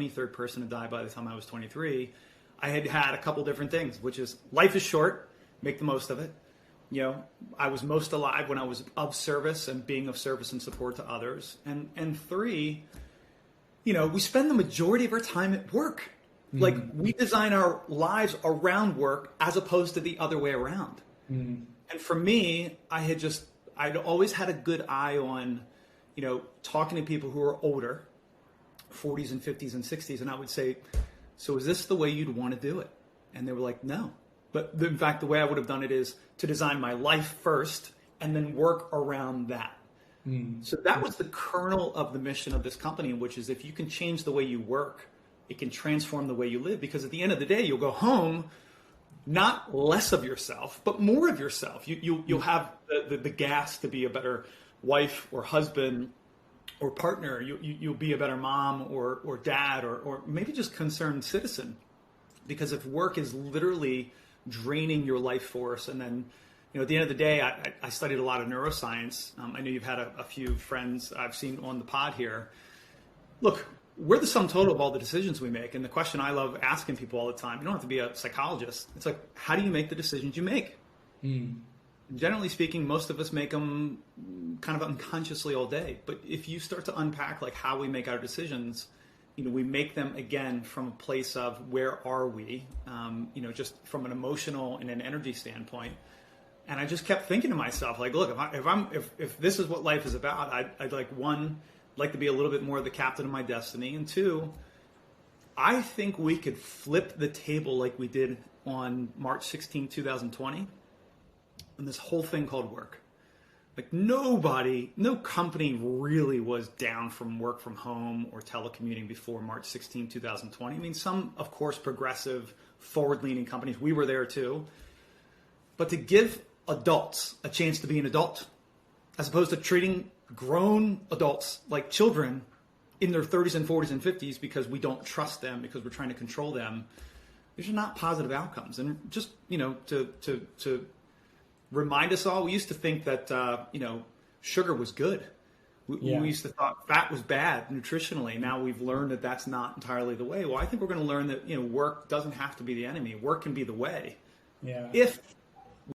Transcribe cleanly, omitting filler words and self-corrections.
23rd person to die by the time I was 23, I had a couple different things, which is life is short, make the most of it. I was most alive when I was of service and being of service and support to others. And 3, we spend the majority of our time at work. Mm-hmm. Like we design our lives around work as opposed to the other way around. Mm-hmm. And for me, I'd always had a good eye on, talking to people who are older, 40s and 50s and 60s. And I would say, so is this the way you'd want to do it? And they were like, no. But in fact, the way I would have done it is to design my life first and then work around that. Mm. So that was the kernel of the mission of this company, which is if you can change the way you work, it can transform the way you live. Because at the end of the day, you'll go home, not less of yourself, but more of yourself. You'll have the gas to be a better wife or husband or partner. You'll be a better mom or dad or maybe just concerned citizen. Because if work is literally draining your life force, and then at the end of the day, I studied a lot of neuroscience. I know you've had a few friends I've seen on the pod here. Look, we're the sum total of all the decisions we make. And the question I love asking people all the time, you don't have to be a psychologist. It's like, how do you make the decisions you make? Mm. Generally speaking, most of us make them kind of unconsciously all day. But if you start to unpack like how we make our decisions, we make them again from a place of where are we, just from an emotional and an energy standpoint. And I just kept thinking to myself, like, look, if this is what life is about, I'd like to be a little bit more the captain of my destiny. And 2, I think we could flip the table like we did on March 16, 2020, and this whole thing called work. Like no company really was down from work from home or telecommuting before March 16, 2020. I mean, some, of course, progressive, forward-leaning companies, we were there too. But to give adults a chance to be an adult, as opposed to treating grown adults like children in their 30s and 40s and 50s because we don't trust them, because we're trying to control them, these are not positive outcomes. And just, to remind us all, we used to think that, sugar was good. We used to thought fat was bad nutritionally. Now we've learned that that's not entirely the way. Well, I think we're going to learn that, work doesn't have to be the enemy. Work can be the way. Yeah. If